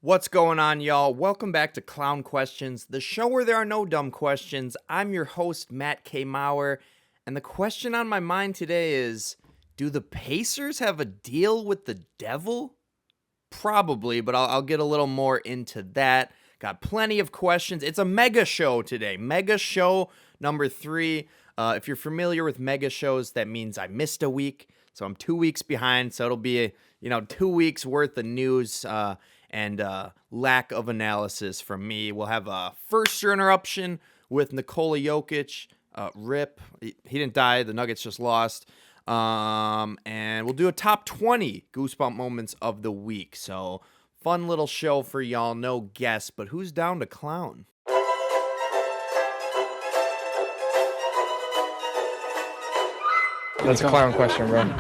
What's going on, y'all? Welcome back to Clown Questions, the show where there are no dumb questions. I'm your host, Matt K. Maurer, and the question on my mind today is, do the Pacers have a deal with the devil? Probably, but I'll get a little more into that. Got plenty of questions. It's a mega show today. Mega show number 3. If you're familiar with mega shows, that means I missed a week. So I'm 2 weeks behind. So it'll be 2 weeks worth of news and lack of analysis from me. We'll have a first interruption with Nikola Jokić. Rip. He didn't die. The Nuggets just lost. And we'll do a top 20 Goosebump moments of the week. So fun little show for y'all. No guests, but who's down to clown? That's a clown question, bro.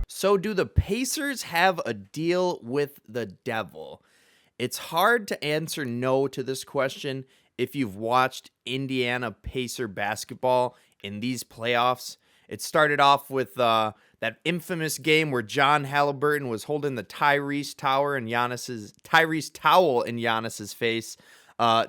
So do the Pacers have a deal with the devil? It's hard to answer no to this question if you've watched Indiana Pacer basketball in these playoffs. It started off with that infamous game where John Halliburton was holding the Tyrese towel in Giannis's face.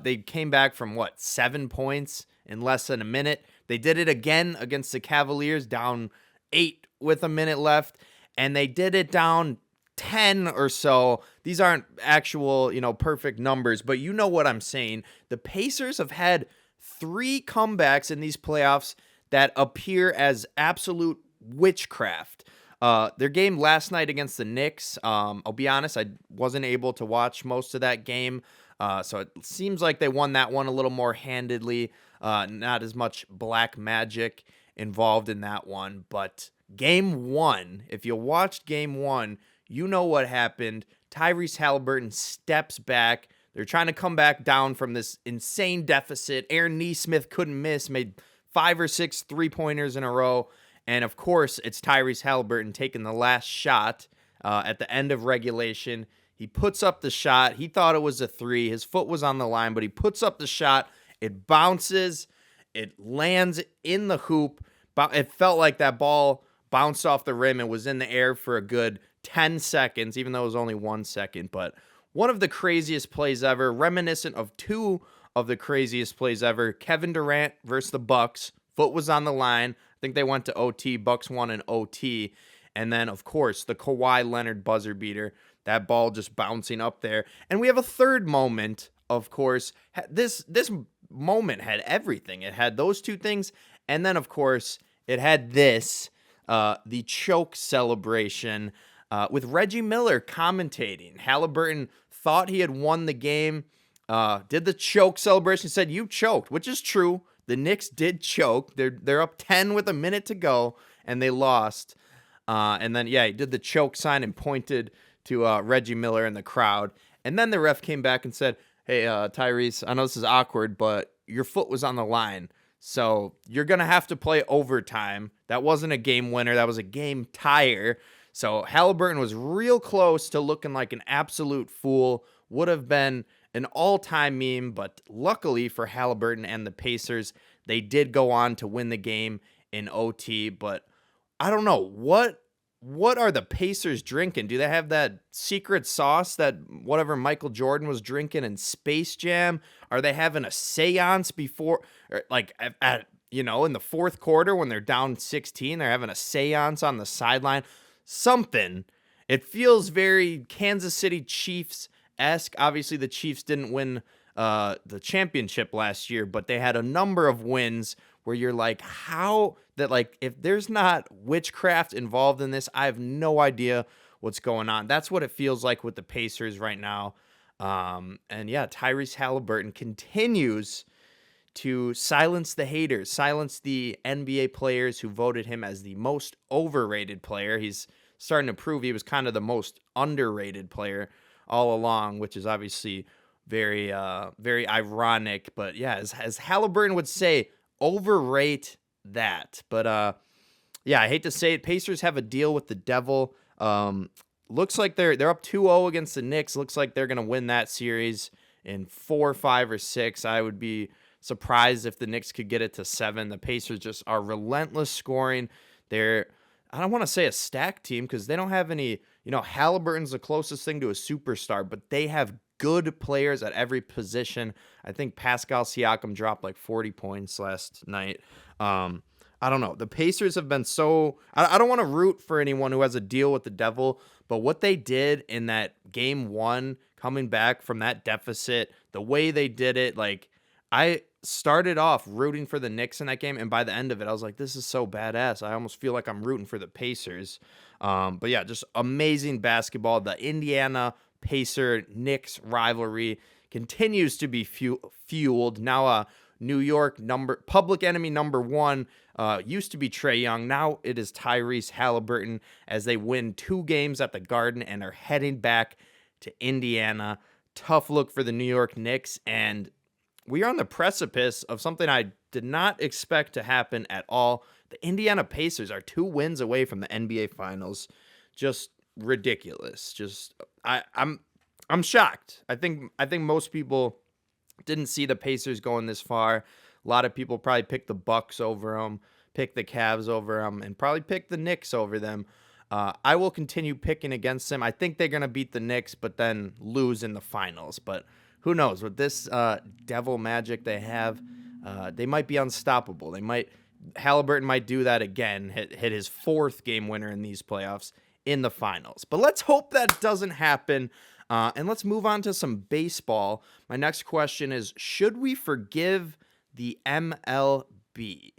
They came back from 7 points in less than a minute. They did it again against the Cavaliers, down 8 with a minute left, and they did it down 10 or so. These aren't actual, perfect numbers, but you know what I'm saying. The Pacers have had 3 comebacks in these playoffs that appear as absolute witchcraft. Their game last night against the Knicks, I'll be honest, I wasn't able to watch most of that game. So it seems like they won that one a little more handedly. Not as much black magic involved in that one. But game 1, if you watched game 1, you know what happened. Tyrese Halliburton steps back. They're trying to come back down from this insane deficit. Aaron Nesmith couldn't miss, made 5 or 6 3-pointers in a row. And, of course, it's Tyrese Halliburton taking the last shot at the end of regulation. He puts up the shot. He thought it was a 3. His foot was on the line, but he puts up the shot. It bounces. It lands in the hoop. It felt like that ball bounced off the rim and was in the air for a good 10 seconds, even though it was only 1 second. But one of the craziest plays ever, reminiscent of 2 of the craziest plays ever. Kevin Durant versus the Bucks. Foot was on the line. I think they went to OT. Bucks won in OT. And then, of course, the Kawhi Leonard buzzer beater. That ball just bouncing up there. And we have a third moment, of course. This moment had everything. It had those 2 things. And then, of course, it had this, the choke celebration with Reggie Miller commentating. Halliburton thought he had won the game, did the choke celebration, said, "You choked," which is true. The Knicks did choke. They're up 10 with a minute to go, and they lost. And then, he did the choke sign and pointed to Reggie Miller in the crowd. And then the ref came back and said, "Hey, Tyrese, I know this is awkward, but your foot was on the line. So you're going to have to play overtime. That wasn't a game winner. That was a game tire." So Halliburton was real close to looking like an absolute fool. Would have been an all-time meme, but luckily for Halliburton and the Pacers, they did go on to win the game in OT. But I don't know, what are the Pacers drinking? Do they have that secret sauce that whatever Michael Jordan was drinking in Space Jam? Are they having a seance before, or in the fourth quarter when they're down 16, they're having a seance on the sideline? Something. It feels very Kansas City Chiefs-esque. Obviously, the Chiefs didn't win the championship last year, but they had a number of wins where you're like, how that, if there's not witchcraft involved in this, I have no idea what's going on. That's what it feels like with the Pacers right now. Tyrese Halliburton continues to silence the haters, silence the NBA players who voted him as the most overrated player. He's starting to prove he was kind of the most underrated player all along, which is obviously very, very ironic. But as Halliburton would say, overrate that. But I hate to say it, Pacers have a deal with the devil. Looks like they're up 2-0 against the Knicks. Looks like they're going to win that series in 4, 5, or 6. I would be surprised if the Knicks could get it to 7. The Pacers just are relentless scoring. They're I don't want to say a stacked team because they don't have any, Halliburton's the closest thing to a superstar, but they have good players at every position. I think Pascal Siakam dropped like 40 points last night. I don't know. The Pacers have been I don't want to root for anyone who has a deal with the devil, but what they did in that game 1, coming back from that deficit, the way they did it, like, I started off rooting for the Knicks in that game, and by the end of it, I was like, this is so badass. I almost feel like I'm rooting for the Pacers. But yeah, just amazing basketball. The Indiana Pacer-Knicks rivalry continues to be fueled. Now, New York public enemy number 1 used to be Trae Young. Now it is Tyrese Halliburton as they win 2 games at the Garden and are heading back to Indiana. Tough look for the New York Knicks, and we are on the precipice of something I did not expect to happen at all. The Indiana Pacers are 2 wins away from the NBA Finals. Just ridiculous. I'm shocked. I think most people didn't see the Pacers going this far. A lot of people probably picked the Bucks over them, picked the Cavs over them, and probably picked the Knicks over them. I will continue picking against them. I think they're going to beat the Knicks, but then lose in the finals. But who knows? With this devil magic they have, they might be unstoppable. Halliburton might do that again, hit his 4th game winner in these playoffs in the finals. But let's hope that doesn't happen. And let's move on to some baseball. My next question is, should we forgive the MLB?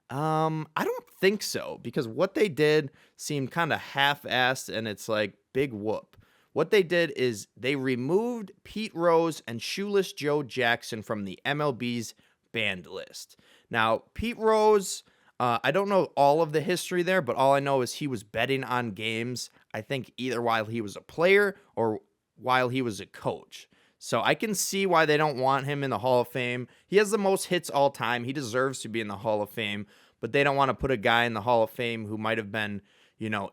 I don't think so, because what they did seemed kind of half-assed, and it's like, big whoop. What they did is they removed Pete Rose and Shoeless Joe Jackson from the MLB's banned list. Now, Pete Rose, I don't know all of the history there, but all I know is he was betting on games, I think either while he was a player or while he was a coach. So I can see why they don't want him in the Hall of Fame. He has the most hits all time. He deserves to be in the Hall of Fame, but they don't want to put a guy in the Hall of Fame who might have been,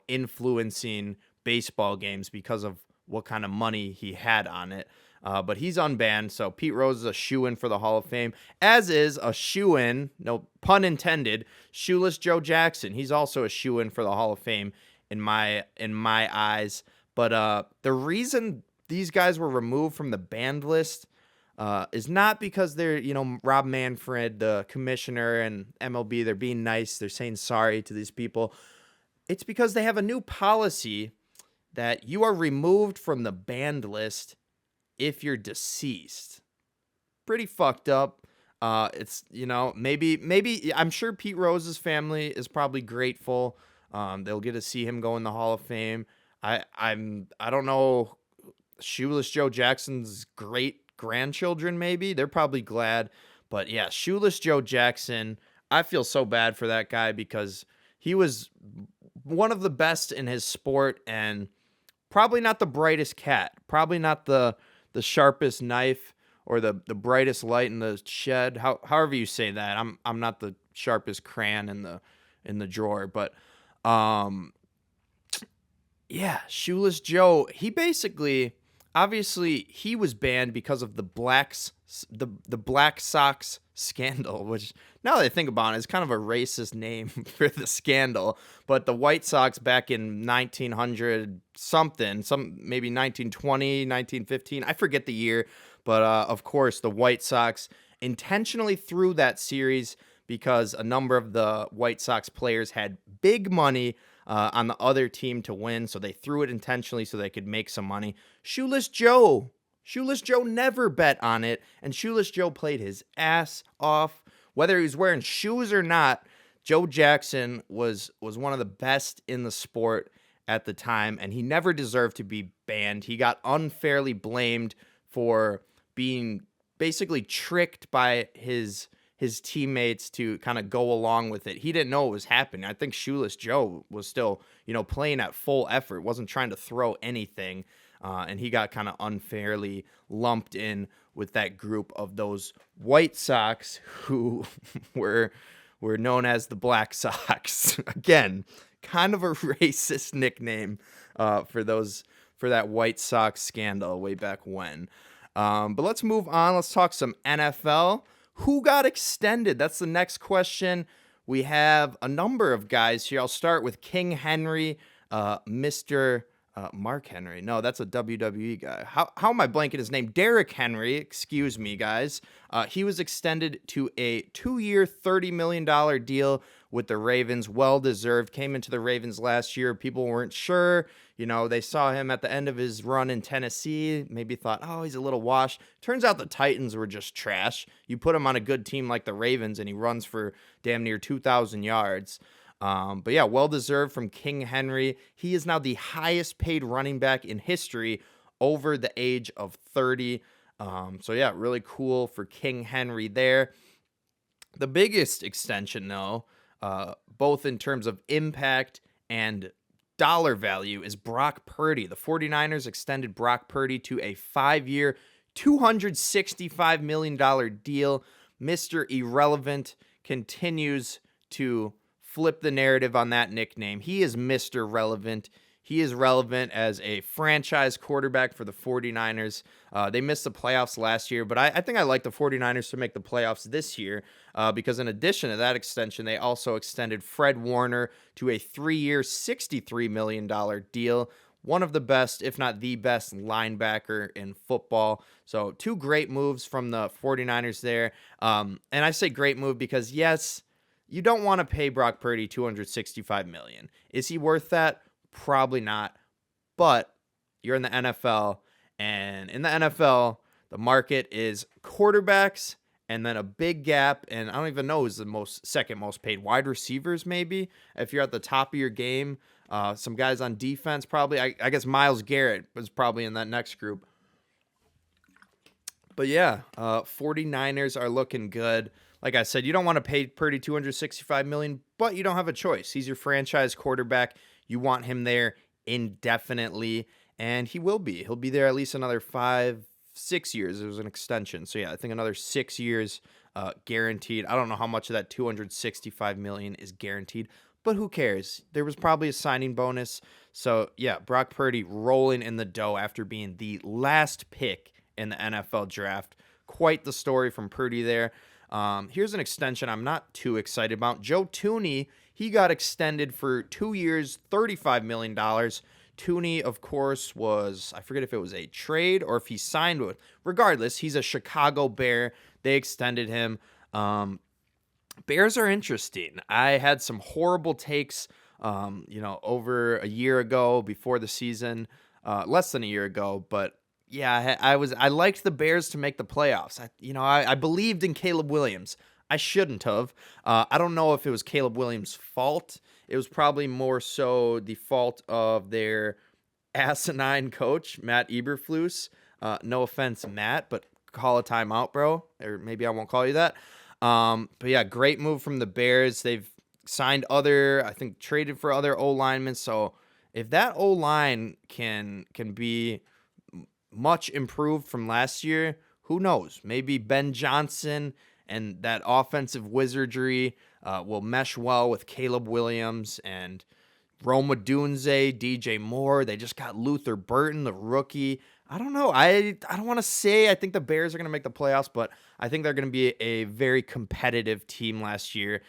influencing baseball games because of what kind of money he had on it. But he's unbanned, so Pete Rose is a shoo-in for the Hall of Fame, as is a shoo-in, no pun intended, Shoeless Joe Jackson. He's also a shoo-in for the Hall of Fame in my eyes. But the reason these guys were removed from the banned list is not because they're, Rob Manfred, the commissioner, and MLB, they're being nice, they're saying sorry to these people. It's because they have a new policy that you are removed from the banned list if you're deceased. Pretty fucked up. It's, maybe I'm sure Pete Rose's family is probably grateful. They'll get to see him go in the Hall of Fame. I don't know, Shoeless Joe Jackson's great grandchildren, maybe they're probably glad. But yeah, Shoeless Joe Jackson, I feel so bad for that guy because he was one of the best in his sport and probably not the brightest cat, probably not the sharpest knife or the brightest light in the shed. However you say that. I'm not the sharpest crayon in the drawer, but yeah, Shoeless Joe, he basically, obviously he was banned because of the Black Sox scandal, which now that I think about it is kind of a racist name for the scandal. But the White Sox back in 1900 something, maybe 1920, 1915, I forget the year. But of course, the White Sox intentionally threw that series because a number of the White Sox players had big money on the other team to win, so they threw it intentionally so they could make some money. Shoeless Joe never bet on it, and Shoeless Joe played his ass off. Whether he was wearing shoes or not, Joe Jackson was one of the best in the sport at the time, and he never deserved to be banned. He got unfairly blamed for being basically tricked by his teammates to kind of go along with it. He didn't know what was happening. I think Shoeless Joe was still, playing at full effort, wasn't trying to throw anything, and he got kind of unfairly lumped in with that group of those White Sox who were known as the Black Sox. Again, kind of a racist nickname for that White Sox scandal way back when. But let's move on. Let's talk some NFL. Who got extended? That's the next question. we have a number of guys here. I'll start with King Henry, Mr. Mark Henry. No, that's a WWE guy. How am I blanking his name? Derrick Henry. Excuse me, guys. He was extended to a 2-year, $30 million deal with the Ravens. Well-deserved. Came into the Ravens last year. People weren't sure. They saw him at the end of his run in Tennessee. Maybe thought, oh, he's a little washed. Turns out the Titans were just trash. You put him on a good team like the Ravens, and he runs for damn near 2,000 yards. But yeah, well-deserved from King Henry. He is now the highest paid running back in history over the age of 30. So yeah, really cool for King Henry there. The biggest extension, though, both in terms of impact and dollar value, is Brock Purdy. The 49ers extended Brock Purdy to a 5-year, $265 million deal. Mr. Irrelevant continues to flip the narrative on that nickname. He is Mr. Relevant. He is relevant as a franchise quarterback for the 49ers. They missed the playoffs last year, but I think I like the 49ers to make the playoffs this year because in addition to that extension, they also extended Fred Warner to a 3-year, $63 million deal. One of the best, if not the best, linebacker in football. So 2 great moves from the 49ers there. And I say great move because, yes, you don't want to pay Brock Purdy $265 million. Is he worth that? Probably not. But you're in the NFL, and in the NFL, the market is quarterbacks and then a big gap, and I don't even know who's the second most paid. Wide receivers, maybe, if you're at the top of your game. Some guys on defense, probably. I guess Myles Garrett was probably in that next group. But yeah, 49ers are looking good. Like I said, you don't want to pay Purdy $265 million, but you don't have a choice. He's your franchise quarterback. You want him there indefinitely, and he will be. He'll be there at least another 5-6 years. It was an extension. So yeah, I think another 6 years guaranteed. I don't know how much of that $265 million is guaranteed, but who cares? There was probably a signing bonus. So yeah, Brock Purdy rolling in the dough after being the last pick in the NFL draft. Quite the story from Purdy there. Here's an extension I'm not too excited about. Joe Thuney, he got extended for 2 years, $35 million. Thuney, of course, I forget if it was a trade or if he signed with. Regardless, he's a Chicago Bear. They extended him. Bears are interesting. I had some horrible takes, over a year ago before the season, less than a year ago, but yeah, I liked the Bears to make the playoffs. I believed in Caleb Williams. I shouldn't have. I don't know if it was Caleb Williams' fault. It was probably more so the fault of their asinine coach, Matt Eberflus. No offense, Matt, but call a timeout, bro. Or maybe I won't call you that. But yeah, great move from the Bears. They've signed traded for other O-linemen. So if that O-line can be much improved from last year, who knows? Maybe Ben Johnson and that offensive wizardry will mesh well with Caleb Williams and Rome Odunze, DJ Moore. They just got Luther Burton, the rookie. I don't know. I don't want to say I think the Bears are going to make the playoffs, but I think they're going to be a very competitive team last year.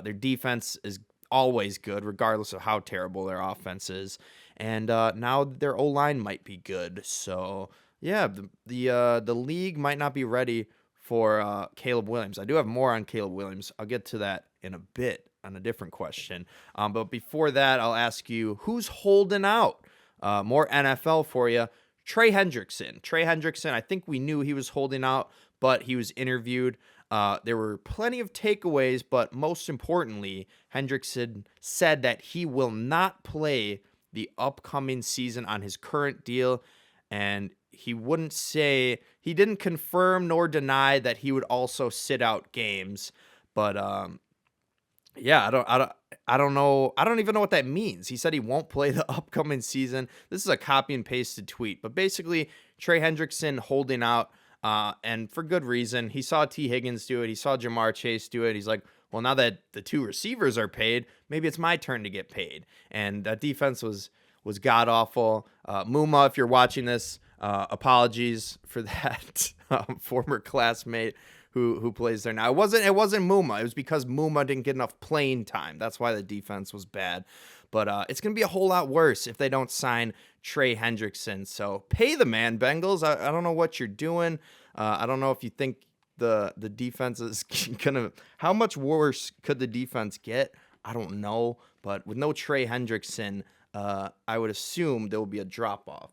Their defense is always good, regardless of how terrible their offense is. And now their O-line might be good. So, yeah, the league might not be ready for Caleb Williams. I do have more on Caleb Williams. I'll get to that in a bit on a different question. But before that, I'll ask you, who's holding out? More NFL for you. Trey Hendrickson. Trey Hendrickson, I think we knew he was holding out, but he was interviewed. There were plenty of takeaways, but most importantly, Hendrickson said that he will not play the upcoming season on his current deal, and he didn't confirm nor deny that he would also sit out games. But yeah, I don't know. I don't even know what that means. He said he won't play the upcoming season. This is a copy and pasted tweet, but basically Trey Hendrickson holding out, and for good reason. He saw T. Higgins do it. He saw Jamar Chase do it. He's like, well, now that the 2 receivers are paid, maybe it's my turn to get paid. And that defense was god awful. Muma, if you're watching this, apologies for that. Former classmate who plays there now. It wasn't Muma. It was because Muma didn't get enough playing time. That's why the defense was bad. But it's going to be a whole lot worse if they don't sign Trey Hendrickson. So pay the man, Bengals. I don't know what you're doing. I don't know if you think the defense is going to... How much worse could the defense get? I don't know. But with no Trey Hendrickson, I would assume there will be a drop-off.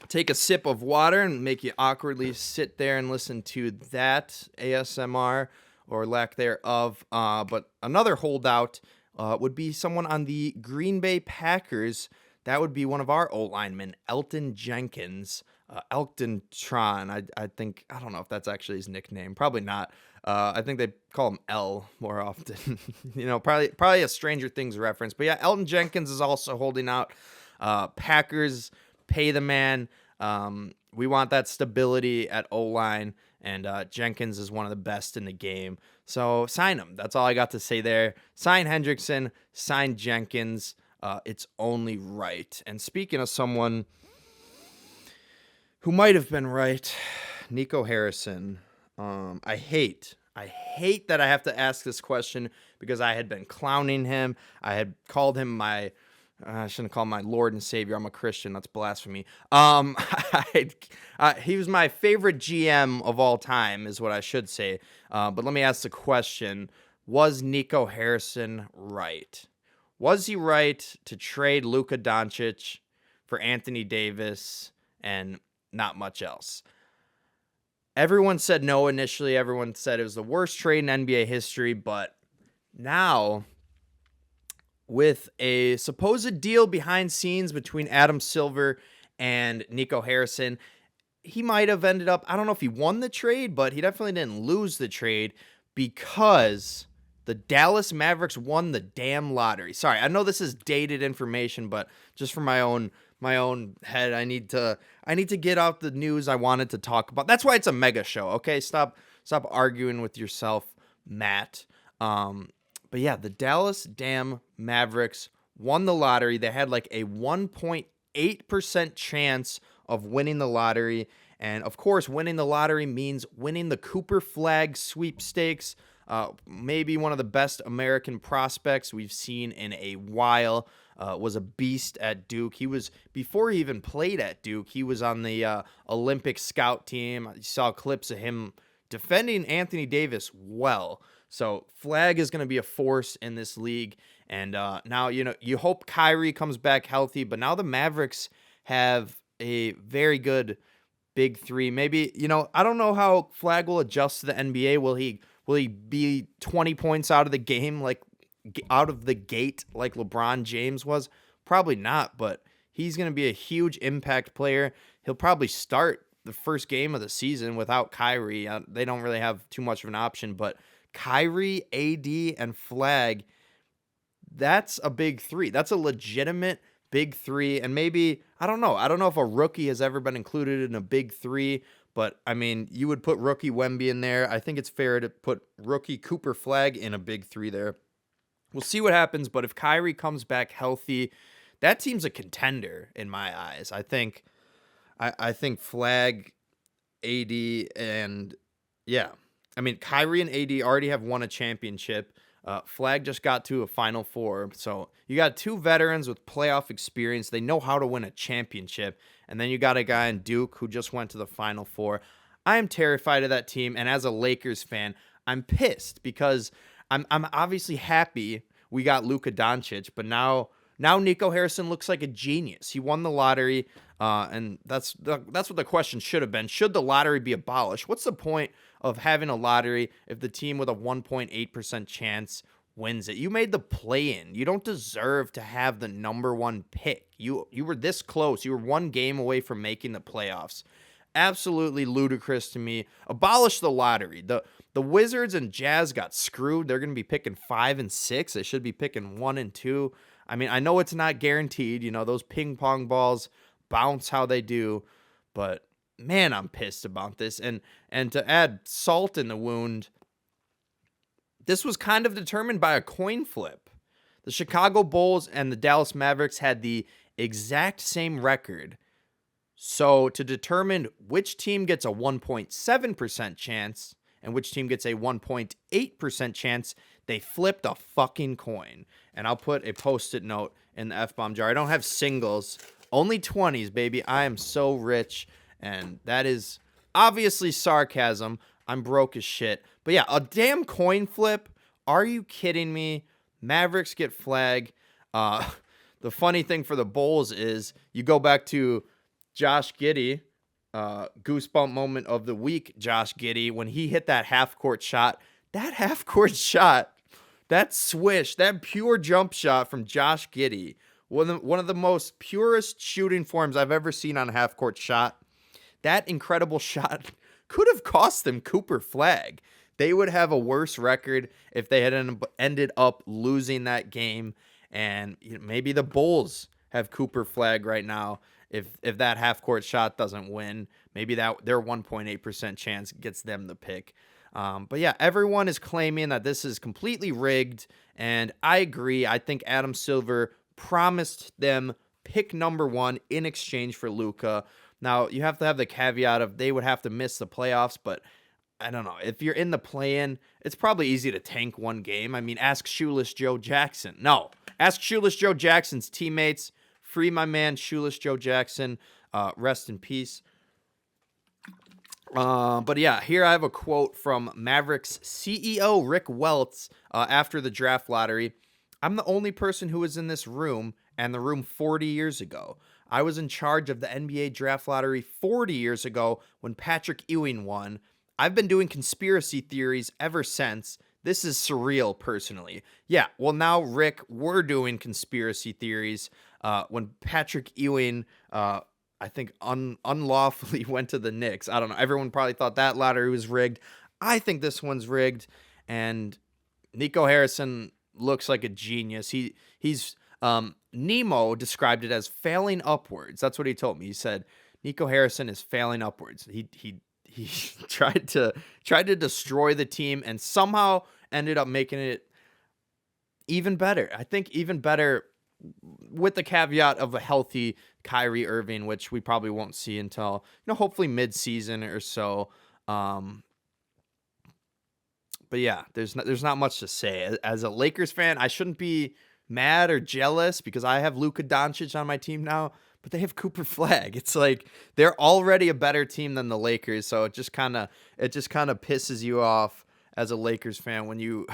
Take a sip of water and make you awkwardly sit there and listen to that ASMR or lack thereof. But another holdout would be someone on the Green Bay Packers. That would be one of our O-linemen, Elton Jenkins. Elton Tron, I think. I don't know if that's actually his nickname. Probably not. I think they call him L more often. Probably a Stranger Things reference. But yeah, Elton Jenkins is also holding out. Packers, pay the man. We want that stability at O-line, and Jenkins is one of the best in the game. So sign him. That's all I got to say there. Sign Hendrickson, sign Jenkins. It's only right. And speaking of someone who might have been right, Nico Harrison. I hate that I have to ask this question because I had been clowning him. I had called him I shouldn't call him my Lord and Savior. I'm a Christian. That's blasphemy. He was my favorite GM of all time, is what I should say. But let me ask the question: was Nico Harrison right? Was he right to trade Luka Doncic for Anthony Davis and not much else? Everyone said no initially. Everyone said it was the worst trade in NBA history. But now, with a supposed deal behind scenes between Adam Silver and Nico Harrison, he might have ended up, I don't know if he won the trade, but he definitely didn't lose the trade because the Dallas Mavericks won the damn lottery. Sorry, I know this is dated information, but just for my own head, I need to get out the news I wanted to talk about. That's why it's a mega show. Okay, stop arguing with yourself, Matt. But yeah, the Dallas damn Mavericks won the lottery. They had like a 1.8% chance of winning the lottery. And of course, winning the lottery means winning the Cooper Flag sweepstakes. Maybe one of the best American prospects we've seen in a while. Was a beast at Duke. He was, before he even played at Duke, he was on the Olympic scout team. You saw clips of him defending Anthony Davis well. So Flag is going to be a force in this league. And now, you hope Kyrie comes back healthy, but now the Mavericks have a very good big three. Maybe, I don't know how Flag will adjust to the NBA. Will he be 20 points out of the game, like out of the gate like LeBron James was? Probably not, but he's going to be a huge impact player. He'll probably start the first game of the season without Kyrie. They don't really have too much of an option, but Kyrie, AD, and Flag, that's a big three. That's a legitimate big three. And maybe, I don't know if a rookie has ever been included in a big three, but I mean, you would put rookie Wemby in there. I think it's fair to put rookie Cooper Flag in a big three there. We'll see what happens, but if Kyrie comes back healthy, that team's a contender in my eyes. I think Flag, AD, and yeah. I mean, Kyrie and AD already have won a championship. Flag just got to a Final Four. So you got two veterans with playoff experience. They know how to win a championship. And then you got a guy in Duke who just went to the Final Four. I am terrified of that team. And as a Lakers fan, I'm pissed because I'm obviously happy we got Luka Doncic, but now Nico Harrison looks like a genius. He won the lottery, and that's what the question should have been. Should the lottery be abolished? What's the point of having a lottery if the team with a 1.8% chance wins it? You made the play-in. You don't deserve to have the number one pick. You were this close. You were one game away from making the playoffs. Absolutely ludicrous to me. Abolish the lottery. The Wizards and Jazz got screwed. They're going to be picking 5 and 6. They should be picking 1 and 2. I mean, I know it's not guaranteed. Those ping pong balls bounce how they do. But, man, I'm pissed about this. And to add salt in the wound, this was kind of determined by a coin flip. The Chicago Bulls and the Dallas Mavericks had the exact same record. So to determine which team gets a 1.7% chance and which team gets a 1.8% chance, they flipped a fucking coin. And I'll put a post-it note in the F-bomb jar. I don't have singles, only 20s, baby. I am so rich, and that is obviously sarcasm. I'm broke as shit. But yeah, a damn coin flip. Are you kidding me? Mavericks get flag. The funny thing for the Bulls is you go back to Josh Giddey, goosebump moment of the week, Josh Giddey, when he hit that half-court shot. That half-court shot, that swish, that pure jump shot from Josh Giddey, one of the most purest shooting forms I've ever seen on a half-court shot. That incredible shot could have cost them Cooper flag. They would have a worse record if they had ended up losing that game. And maybe the Bulls have Cooper flag right now if that half-court shot doesn't win. Maybe that their 1.8% chance gets them the pick. But yeah, everyone is claiming that this is completely rigged, and I agree. I think Adam Silver promised them pick number 1 in exchange for Luka. Now, you have to have the caveat of they would have to miss the playoffs, but I don't know. If you're in the play-in, it's probably easy to tank one game. I mean, ask Shoeless Joe Jackson. No, ask Shoeless Joe Jackson's teammates. Free my man, Shoeless Joe Jackson. Rest in peace. But yeah, here I have a quote from Mavericks CEO Rick Welts after the draft lottery. I'm the only person who was in this room and the room 40 years ago. I was in charge of the NBA draft lottery 40 years ago when Patrick Ewing won. I've been doing conspiracy theories ever since. This is surreal, personally. Yeah, well, now, Rick, we're doing conspiracy theories. When Patrick Ewing, I think, unlawfully went to the Knicks. I don't know. Everyone probably thought that lottery was rigged. I think this one's rigged. And Nico Harrison looks like a genius. He's Nemo described it as failing upwards. That's what he told me. He said Nico Harrison is failing upwards. He tried to destroy the team and somehow ended up making it even better. I think even better with the caveat of a healthy Kyrie Irving, which we probably won't see until, hopefully mid-season or so. But yeah, there's not much to say. As a Lakers fan, I shouldn't be mad or jealous because I have Luka Doncic on my team now, but they have Cooper Flag. It's like they're already a better team than the Lakers, so it just kind of pisses you off as a Lakers fan when you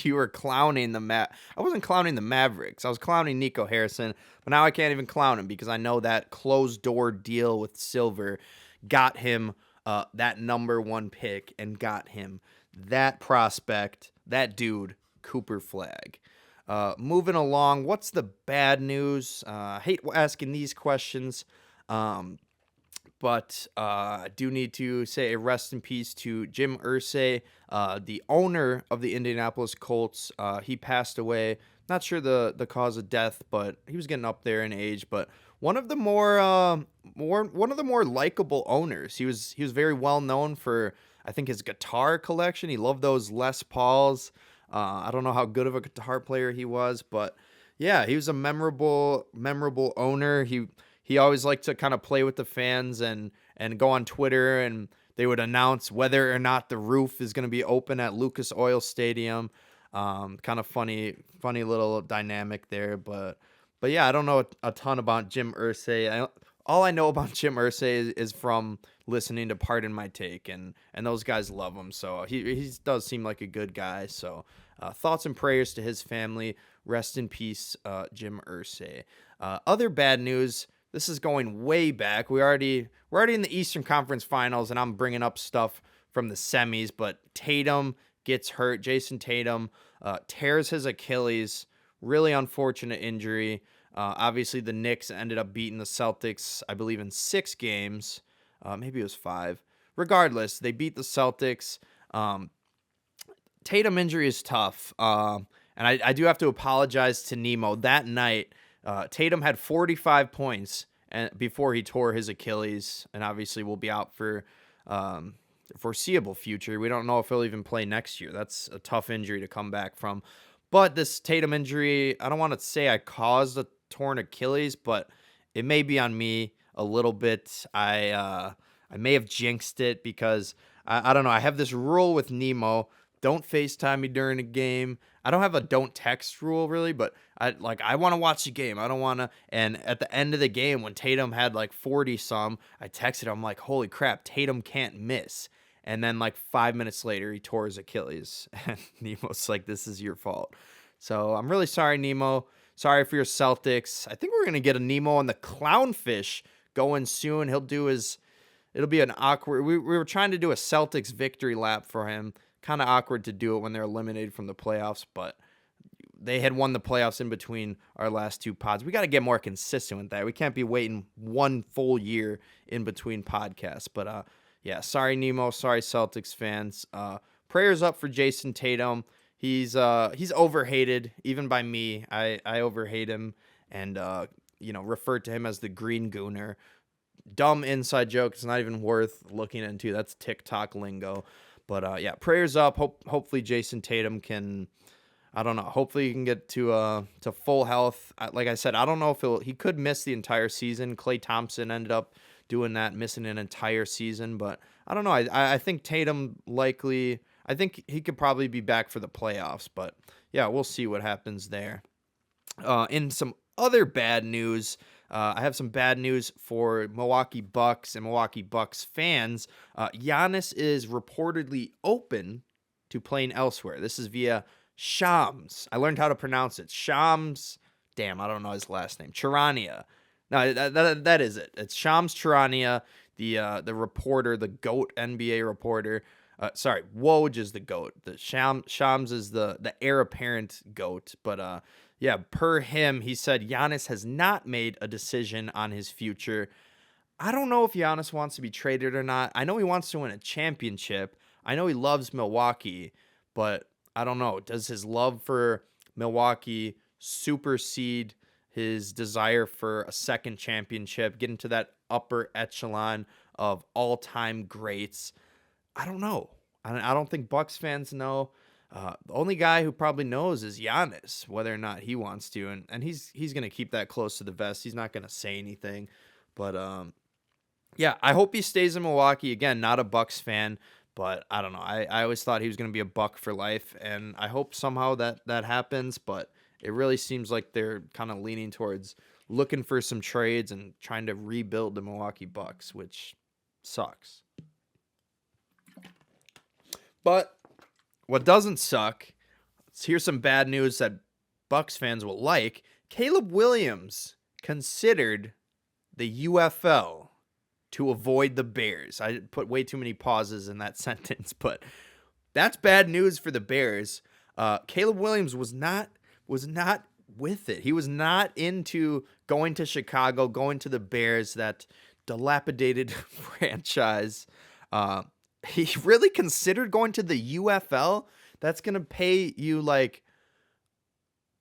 were clowning I wasn't clowning the Mavericks. I was clowning Nico Harrison, but now I can't even clown him because I know that closed door deal with Silver got him that number 1 pick and got him that prospect, that dude, Cooper Flag. Moving along, what's the bad news? I hate asking these questions, but I do need to say a rest in peace to Jim Irsay, the owner of the Indianapolis Colts. He passed away. Not sure the cause of death, but he was getting up there in age. But one of the more likable owners. He was very well known for, I think, his guitar collection. He loved those Les Pauls. I don't know how good of a guitar player he was, but yeah, he was a memorable owner. He always liked to kind of play with the fans and go on Twitter, and they would announce whether or not the roof is going to be open at Lucas Oil Stadium. Kind of funny little dynamic there, but yeah, I don't know a ton about Jim Irsay. All I know about Jim Irsay is from listening to Pardon My Take, and those guys love him. So he does seem like a good guy. So thoughts and prayers to his family. Rest in peace, Jim Irsay. Other bad news. This is going way back. We're already in the Eastern Conference Finals, and I'm bringing up stuff from the semis. But Tatum gets hurt. Jason Tatum tears his Achilles. Really unfortunate injury. Obviously, the Knicks ended up beating the Celtics, I believe, in 6 games. Maybe it was 5. Regardless, they beat the Celtics. Tatum injury is tough. And I do have to apologize to Nemo. That night, Tatum had 45 points before he tore his Achilles, and obviously will be out for the foreseeable future. We don't know if he'll even play next year. That's a tough injury to come back from. But this Tatum injury, I don't want to say I caused a torn Achilles, but it may be on me. a little bit. I may have jinxed it because I don't know. I have this rule with Nemo: don't FaceTime me during a game. I don't have a don't text rule really, but I want to watch the game. I don't want to. And at the end of the game, when Tatum had like 40 some, I texted him like, "Holy crap, Tatum can't miss." And then like 5 minutes later, he tore his Achilles, and Nemo's like, "This is your fault." So I'm really sorry, Nemo. Sorry for your Celtics. I think we're gonna get a Nemo on the Clownfish going soon. He'll do his. It'll be an awkward. We were trying to do a Celtics victory lap for him. Kind of awkward to do it when they're eliminated from the playoffs, but they had won the playoffs in between our last two pods. We got to get more consistent with that. We can't be waiting one full year in between podcasts. But yeah, sorry Nemo, sorry Celtics fans. Prayers up for Jason Tatum. He's overhated even by me. I overhate him and referred to him as the Green Gooner. Dumb inside joke. It's not even worth looking into. That's TikTok lingo. But yeah, prayers up. Hopefully Jason Tatum can, I don't know. Hopefully he can get to full health. Like I said, I don't know if he could miss the entire season. Klay Thompson ended up doing that, missing an entire season. But I don't know. I think Tatum likely. I think he could probably be back for the playoffs. But yeah, we'll see what happens there. In some other bad news. I have some bad news for Milwaukee Bucks and Milwaukee Bucks fans. Giannis is reportedly open to playing elsewhere. This is via Shams. I learned how to pronounce it. Shams. Damn, I don't know his last name. Charania. No, that is it. It's Shams Charania, the reporter, the GOAT NBA reporter. Sorry, Woj is the GOAT. The Shams is the heir apparent GOAT. But yeah, per him, he said Giannis has not made a decision on his future. I don't know if Giannis wants to be traded or not. I know he wants to win a championship. I know he loves Milwaukee, but I don't know. Does his love for Milwaukee supersede his desire for a second championship, get into that upper echelon of all-time greats? I don't know. I don't think Bucks fans know. The only guy who probably knows is Giannis, whether or not he wants to, and he's going to keep that close to the vest. He's not going to say anything, but yeah, I hope he stays in Milwaukee. Again, not a Bucks fan, but I don't know. I always thought he was going to be a Buck for life, and I hope somehow that happens. But it really seems like they're kind of leaning towards looking for some trades and trying to rebuild the Milwaukee Bucks, which sucks. But what doesn't suck, here's some bad news that Bucks fans will like. Caleb Williams considered the UFL to avoid the Bears. I put way too many pauses in that sentence, but that's bad news for the Bears. Caleb Williams was not with it. He was not into going to Chicago, going to the Bears, that dilapidated franchise. He really considered going to the UFL. That's going to pay you like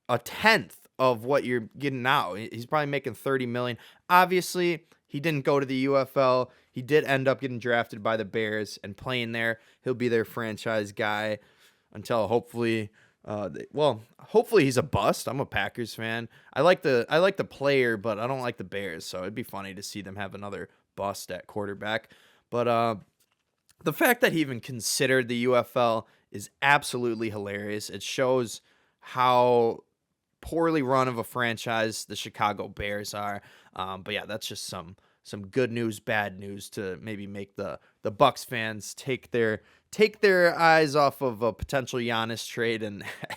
a tenth of what you're getting now. He's probably making $30 million. Obviously, he didn't go to the UFL. He did end up getting drafted by the Bears and playing there. He'll be their franchise guy until hopefully, hopefully he's a bust. I'm a Packers fan. I like the player, but I don't like the Bears. So it'd be funny to see them have another bust at quarterback. But the fact that he even considered the UFL is absolutely hilarious. It shows how poorly run of a franchise the Chicago Bears are. But yeah, that's just some good news, bad news to maybe make the Bucks fans take their eyes off of a potential Giannis trade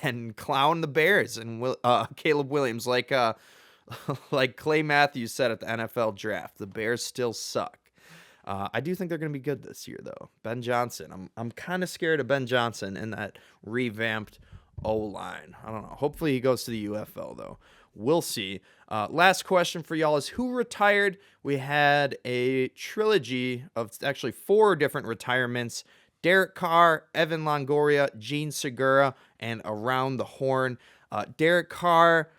and clown the Bears and Caleb Williams, like Clay Matthews said at the NFL draft. The Bears still suck. I do think they're going to be good this year, though. Ben Johnson. I'm kind of scared of Ben Johnson in that revamped O-line. I don't know. Hopefully he goes to the UFL, though. We'll see. Last question for y'all is who retired? We had a trilogy of actually 4 different retirements. Derek Carr, Evan Longoria, Gene Segura, and Around the Horn. Derek Carr,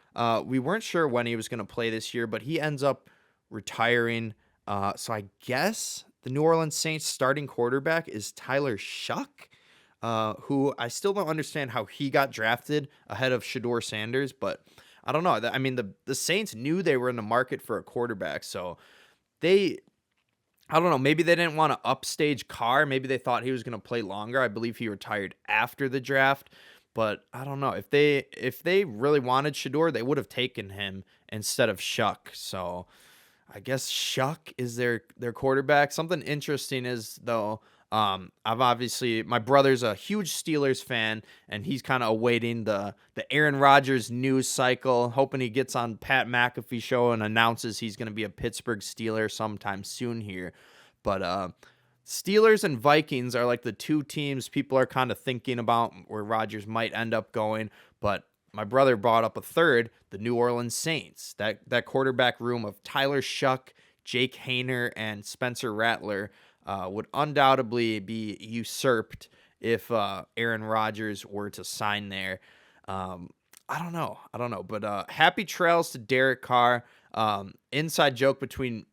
we weren't sure when he was going to play this year, but he ends up retiring. So I guess the New Orleans Saints starting quarterback is Tyler Shuck, who I still don't understand how he got drafted ahead of Shedeur Sanders, but I don't know. I mean, the Saints knew they were in the market for a quarterback, so they I don't know, maybe they didn't want to upstage Carr. Maybe they thought he was going to play longer. I believe he retired after the draft, but I don't know. If they really wanted Shador, they would have taken him instead of Shuck. So I guess Shuck is their quarterback. Something interesting is though, I've obviously my brother's a huge Steelers fan, and he's kind of awaiting the Aaron Rodgers news cycle, hoping he gets on Pat McAfee show and announces he's going to be a Pittsburgh Steeler sometime soon here. But Steelers and Vikings are like the two teams people are kind of thinking about where Rodgers might end up going, but my brother brought up a third, the New Orleans Saints. That quarterback room of Tyler Shuck, Jake Hayner, and Spencer Rattler would undoubtedly be usurped if Aaron Rodgers were to sign there. I don't know, but happy trails to Derek Carr. Inside joke between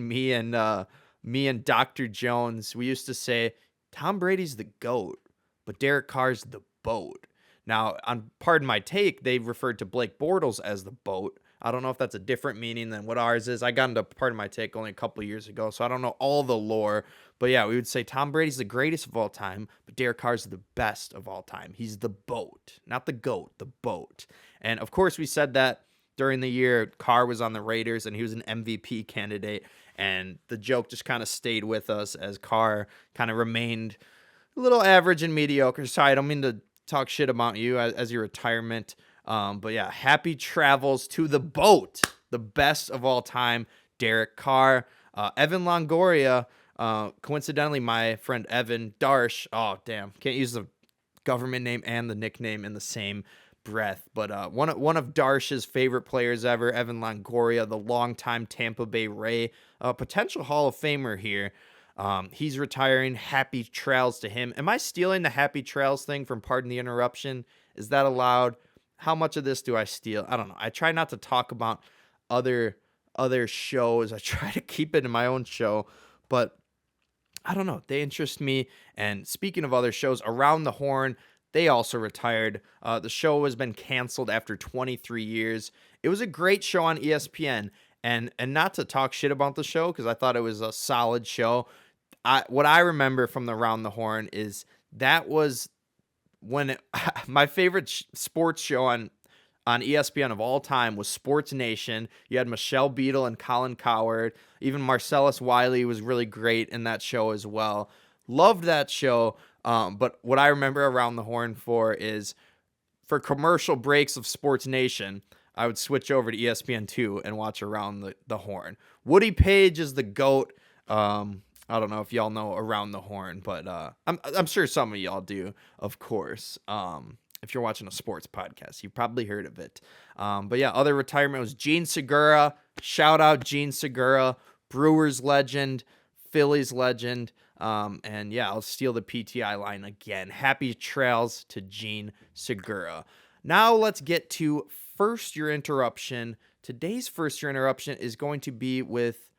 me and Dr. Jones. We used to say Tom Brady's the GOAT, but Derek Carr's the boat. Now, on Pardon My Take, they referred to Blake Bortles as the boat. I don't know if that's a different meaning than what ours is. I got into Pardon My Take only a couple of years ago, so I don't know all the lore. But yeah, we would say Tom Brady's the greatest of all time, but Derek Carr's the best of all time. He's the boat, not the GOAT, the boat. And of course, we said that during the year Carr was on the Raiders and he was an MVP candidate. And the joke just kind of stayed with us as Carr kind of remained a little average and mediocre. Sorry, I don't mean to talk shit about you as your retirement. But yeah, happy travels to the boat, the best of all time, Derek Carr. Evan Longoria, coincidentally, my friend Evan Darsh. Oh, damn. Can't use the government name and the nickname in the same breath. But one of Darsh's favorite players ever, Evan Longoria, the longtime Tampa Bay Ray, potential Hall of Famer here. He's retiring. Happy trails to him. Am I stealing the happy trails thing from Pardon the Interruption? Is that allowed? How much of this do I steal? I don't know. I try not to talk about other shows. I try to keep it in my own show, but I don't know. They interest me. And speaking of other shows, Around the Horn, they also retired. The show has been canceled after 23 years. It was a great show on ESPN. And not to talk shit about the show, because I thought it was a solid show. What I remember from the Around the Horn is that was when my favorite sports show on ESPN of all time was Sports Nation. You had Michelle Beadle and Colin Cowherd. Even Marcellus Wiley was really great in that show as well. Loved that show. But what I remember Around the Horn for is for commercial breaks of Sports Nation, I would switch over to ESPN2 and watch Around the Horn. Woody Page is the GOAT. I don't know if y'all know Around the Horn, but I'm sure some of y'all do, of course. If you're watching a sports podcast, you've probably heard of it. But yeah, other retirement was Gene Segura. Shout out Gene Segura, Brewers legend, Phillies legend. And yeah, I'll steal the PTI line again. Happy trails to Gene Segura. Now let's get to first year interruption. Today's first year interruption is going to be with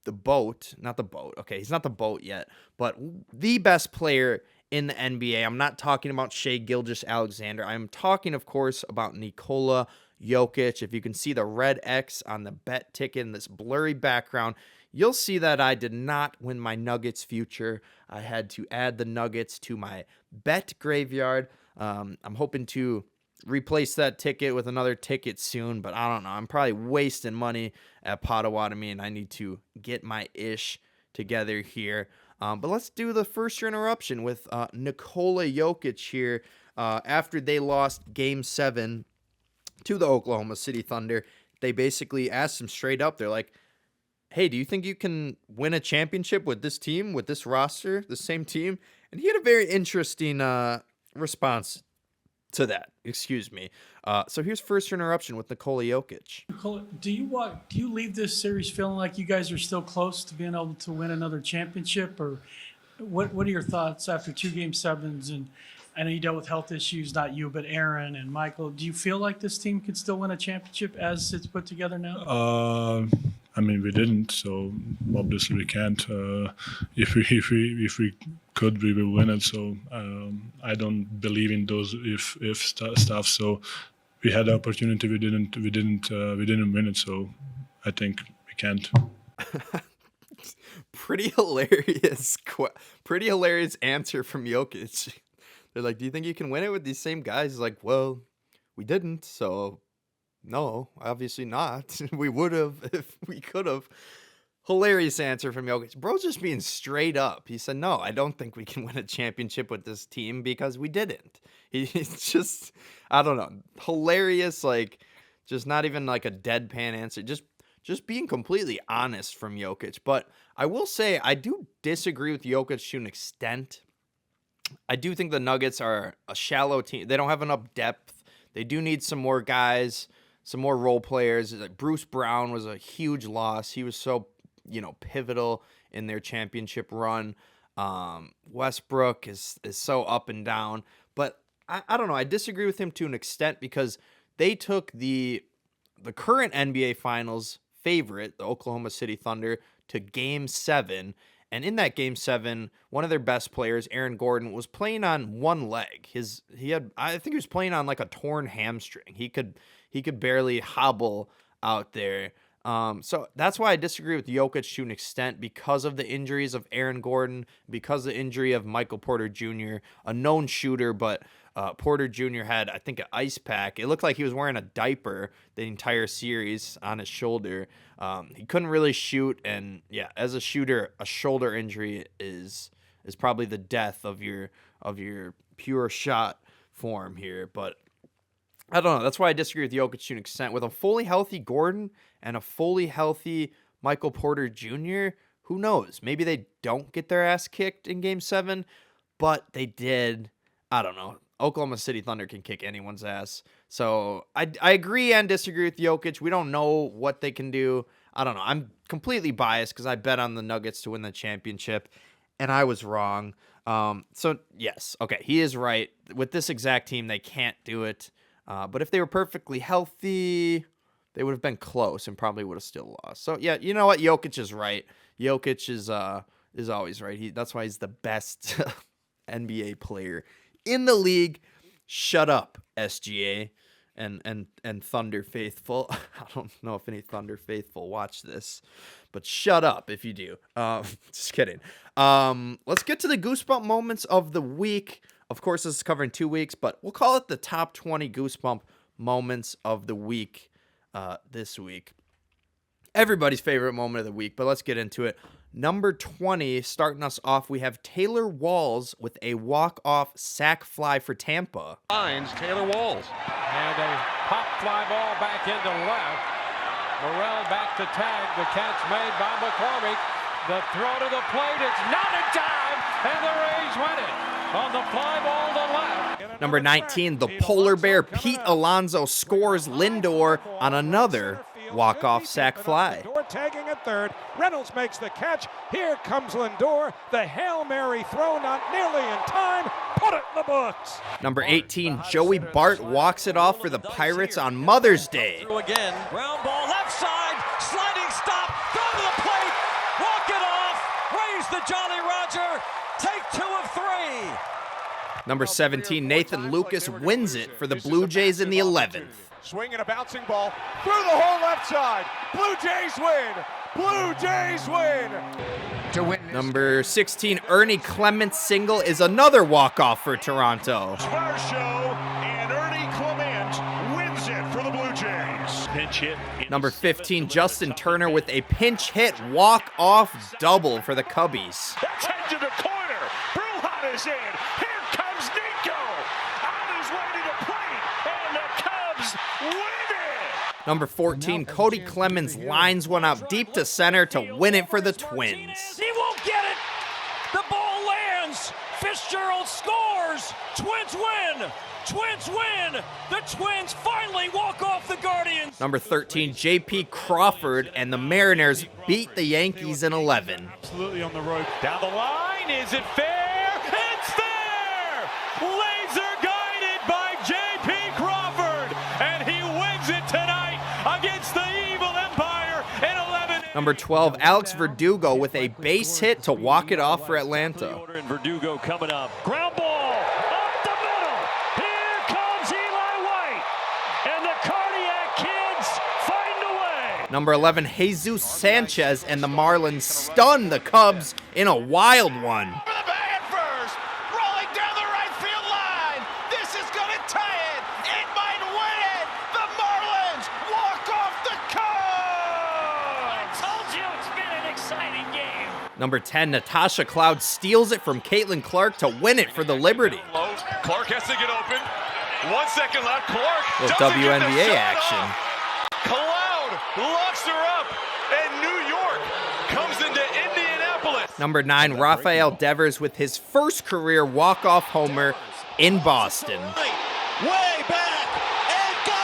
the boat, not the boat. Okay, he's not the boat yet, but the best player in the NBA. I'm not talking about Shai Gilgeous-Alexander. I'm talking, of course, about Nikola Jokić. If you can see the red X on the bet ticket in this blurry background, you'll see that I did not win my Nuggets future. I had to add the Nuggets to my bet graveyard. I'm hoping to replace that ticket with another ticket soon, but I don't know. I'm probably wasting money at Potawatomi, and I need to get my ish together here. But let's do the first year interruption with Nikola Jokić here. After they lost Game 7 to the Oklahoma City Thunder, they basically asked him straight up. They're like, hey, do you think you can win a championship with this team, with this roster, the same team? And he had a very interesting response to that. Excuse me. So here's first interruption with Nikola Jokić. Nikola, do you leave this series feeling like you guys are still close to being able to win another championship, or what are your thoughts after 2 Game 7s? And I know you dealt with health issues, not you, but Aaron and Michael. Do you feel like this team could still win a championship as it's put together now? I mean, we didn't, so obviously we can't. If we could, we will win it. So I don't believe in those if stuff. So we had the opportunity, we didn't win it. So I think we can't. Pretty hilarious answer from Jokic. They're like, do you think you can win it with these same guys? He's like, well, we didn't, so no, obviously not. We would have if we could have. Hilarious answer from Jokic. Bro's just being straight up. He said, no, I don't think we can win a championship with this team because we didn't. He's just, I don't know, hilarious, like, just not even like a deadpan answer. Just being completely honest from Jokic. But I will say, I do disagree with Jokic to an extent. I do think the Nuggets are a shallow team. They don't have enough depth. They do need some more guys, some more role players. Like Bruce Brown was a huge loss. He was so, pivotal in their championship run. Westbrook is so up and down. But I don't know. I disagree with him to an extent because they took the current NBA Finals favorite, the Oklahoma City Thunder, to Game 7. And in that Game 7, one of their best players, Aaron Gordon, was playing on one leg. I think he was playing on like a torn hamstring. He could barely hobble out there. So that's why I disagree with Jokic to an extent because of the injuries of Aaron Gordon, because of the injury of Michael Porter Jr., a known shooter, but Porter Jr. had, I think, an ice pack. It looked like he was wearing a diaper the entire series on his shoulder. He couldn't really shoot, and yeah, as a shooter, a shoulder injury is probably the death of your pure shot form here. But I don't know. That's why I disagree with Jokic to an extent. With a fully healthy Gordon and a fully healthy Michael Porter Jr., who knows? Maybe they don't get their ass kicked in Game 7, but they did. I don't know. Oklahoma City Thunder can kick anyone's ass. So I agree and disagree with Jokic. We don't know what they can do. I don't know. I'm completely biased because I bet on the Nuggets to win the championship, and I was wrong. So, yes. Okay, he is right. With this exact team, they can't do it. But if they were perfectly healthy, they would have been close and probably would have still lost. So, yeah, you know what? Jokic is right. Jokic is always right. That's why he's the best NBA player in the league. Shut up, SGA and Thunder faithful. I don't know if any Thunder faithful watch this, but shut up if you do. Just kidding. Let's get to the Goosebump moments of the week. Of course, this is covering 2 weeks, but we'll call it the top 20 Goosebump moments of the week this week. Everybody's favorite moment of the week, but let's get into it. Number 20, starting us off, we have Taylor Walls with a walk-off sack fly for Tampa. Finds Taylor Walls. And a pop fly ball back into left. Morrell back to tag. The catch made by McCormick. The throw to the plate. It's not in time, and the Rays win it on the fly ball to left. Number 19, the polar bear Pete Alonso scores Lindor on another walk-off sack fly. Lindor tagging at third. Reynolds makes the catch. Here comes Lindor. The Hail Mary throw not nearly in time. Put it in the books. Number 18, Joey Bart walks it off for the Pirates on Mother's Day. Again, ground ball left side, sliding stop, throw to the plate, walk it off, raise the Jolly Roger, take 2 of 3. Number 17, Nathan Lucas wins it for the Blue Jays in the 11th. Swinging a bouncing ball through the whole left side. Blue Jays win. Blue Jays win. Number 16, Ernie Clement's single is another walk-off for Toronto. Varsho and Ernie Clement wins it for the Blue Jays. Pinch hit. Number 15, Justin Turner with a pinch hit walk-off double for the Cubbies. That's head to the corner. Brewhot is in. Here comes Nico on his way to the plate, and the Cubs win it. Number 14, Cody Clemens lines one out deep to center to win it for the Twins. He won't get it. The ball lands. Fitzgerald scores. Twins win. Twins win. The Twins finally walk off the Guardians. Number 13, J.P. Crawford and the Mariners beat the Yankees in 11. Absolutely on the road. Down the line. Is it fair? It's there. Laser guided by J.P. Crawford. And he wins it tonight against the Evil Empire in 11. Number 12, Alex Verdugo with a base hit to walk it off for Atlanta. And Verdugo coming up. Ground ball up the middle. Here comes Eli White. And the Cardiac Kids find a way. Number 11, Jesus Sanchez and the Marlins stun the Cubs in a wild one. For the bag at first, rolling down the right field line. This is going to tie it. It might win it. The Marlins walk off the Cubs. I told you it's been an exciting game. Number 10, Natasha Cloud steals it from Caitlin Clark to win it for the Liberty. Clark has to get open. 1 second left. Clark Little doesn't get the WNBA shot action. off. Cloud locks her up, and New York comes into Indianapolis. Number 9, Rafael Devers with his first career walk-off homer in Boston. Way back and gone.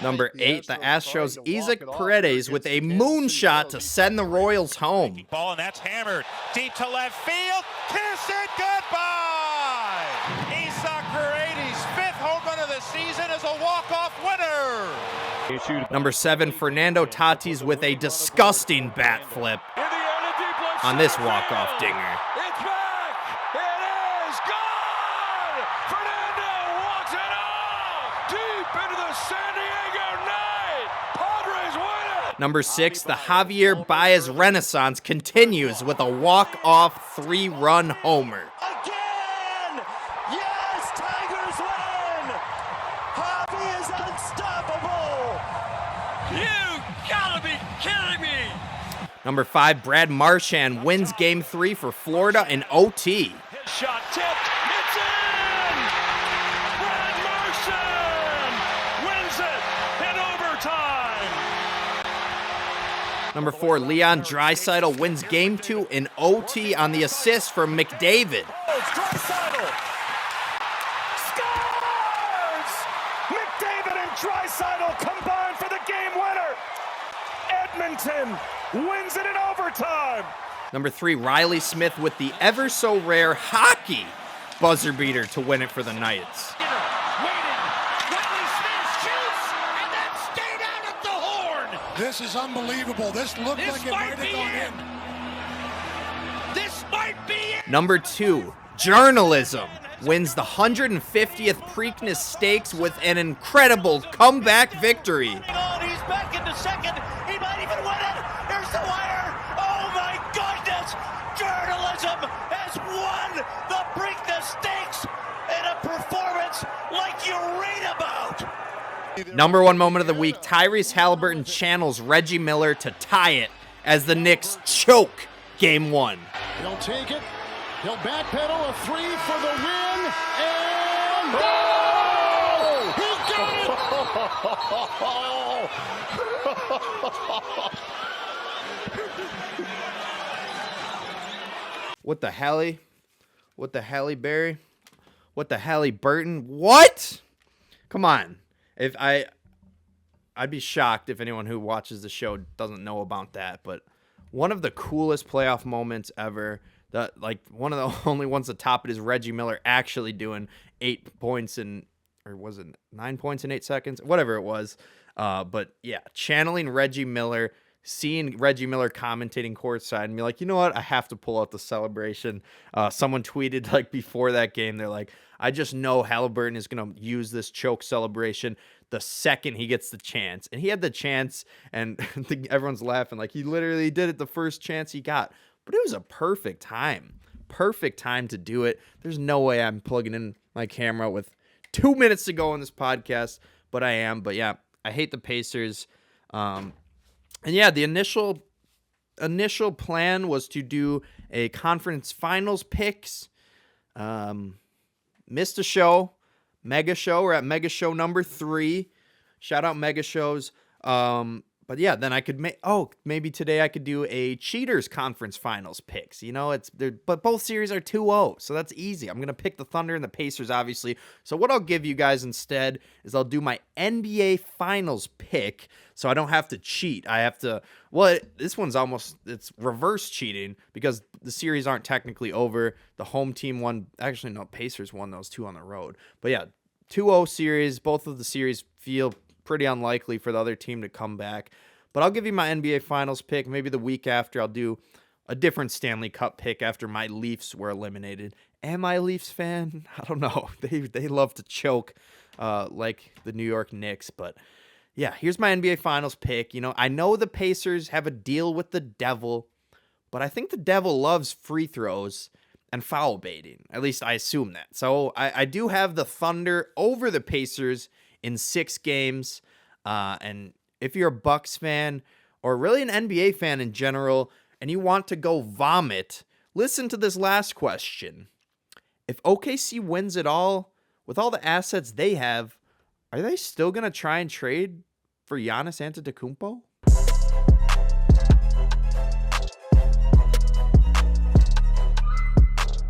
Number 8, the Astros' Isaac Paredes with a moonshot to send the Royals home. Ball, and that's hammered deep to left field. Kiss it goodbye. Isaac Paredes' 5th home run of the season is a walk-off winner. Number 7, Fernando Tatis with a disgusting bat flip In the air to deep left on this center walk-off field. dinger. It's back. It is gone. Fernando walks it off deep into the San Diego night. Padres win it. Number 6, the Javier Baez Renaissance continues with a walk-off 3-run homer. Again! Yes, Tigers win! Javi is unstoppable! You gotta be kidding me. Number 5, Brad Marchand wins Game 3 for Florida in OT. His shot tipped. It's in. Brad Marchand wins it in overtime. Number 4, Leon Draisaitl wins Game 2 in OT on the assist from McDavid. Draisaitl scores! McDavid and Draisaitl combine for the game winner. Edmonton wins it in overtime. Number 3, Riley Smith with the ever-so-rare hockey buzzer beater to win it for the Knights. This is unbelievable. This looked like it might have gone in. This might be it. Number 2, journalism wins the 150th Preakness Stakes with an incredible comeback victory. He's back into second. He might even win it. Here's the wire. Oh my goodness. Journalism has won the Preakness Stakes in a performance like you read about. Number 1 moment of the week, Tyrese Halliburton channels Reggie Miller to tie it as the Knicks choke Game 1. He'll take it. He'll backpedal a 3 for the win. And goal! He got it! What the Halle? What the Halle Berry? What the Halle Burton? What? Come on. If I'd be shocked if anyone who watches the show doesn't know about that, but one of the coolest playoff moments ever, that like one of the only ones to top it is Reggie Miller actually doing 8 points in, or was it 9 points in 8 seconds? Whatever it was. But yeah, channeling Reggie Miller, seeing Reggie Miller commentating courtside and be like, you know what? I have to pull out the celebration. Someone tweeted like before that game, they're like, I just know Halliburton is going to use this choke celebration the second he gets the chance. And he had the chance, and everyone's laughing like he literally did it the first chance he got. But it was a perfect time. Perfect time to do it. There's no way I'm plugging in my camera with 2 minutes to go on this podcast, but I am. But yeah, I hate the Pacers. And yeah, the initial plan was to do a conference finals picks. Missed a show, mega show. We're at mega show number 3. Shout out mega shows. But yeah, then I could maybe today I could do a Cheaters conference finals picks. You know, but both series are 2-0, so that's easy. I'm gonna pick the Thunder and the Pacers, obviously. So what I'll give you guys instead is I'll do my NBA finals pick, so I don't have to cheat. I have to. Well, this one's it's reverse cheating because the series aren't technically over. The home team won. Actually, no, Pacers won those 2 on the road. But yeah, 2-0 series. Both of the series feel pretty unlikely for the other team to come back. But I'll give you my NBA Finals pick. Maybe the week after I'll do a different Stanley Cup pick after my Leafs were eliminated. Am I a Leafs fan? I don't know. They love to choke like the New York Knicks. But yeah, here's my NBA Finals pick. You know, I know the Pacers have a deal with the Devil, but I think the Devil loves free throws and foul baiting. At least I assume that. So I do have the Thunder over the Pacers in 6 games. And if you're a Bucks fan or really an NBA fan in general and you want to go vomit, listen to this last question. If OKC wins it all, with all the assets they have, are they still going to try and trade for Giannis Antetokounmpo?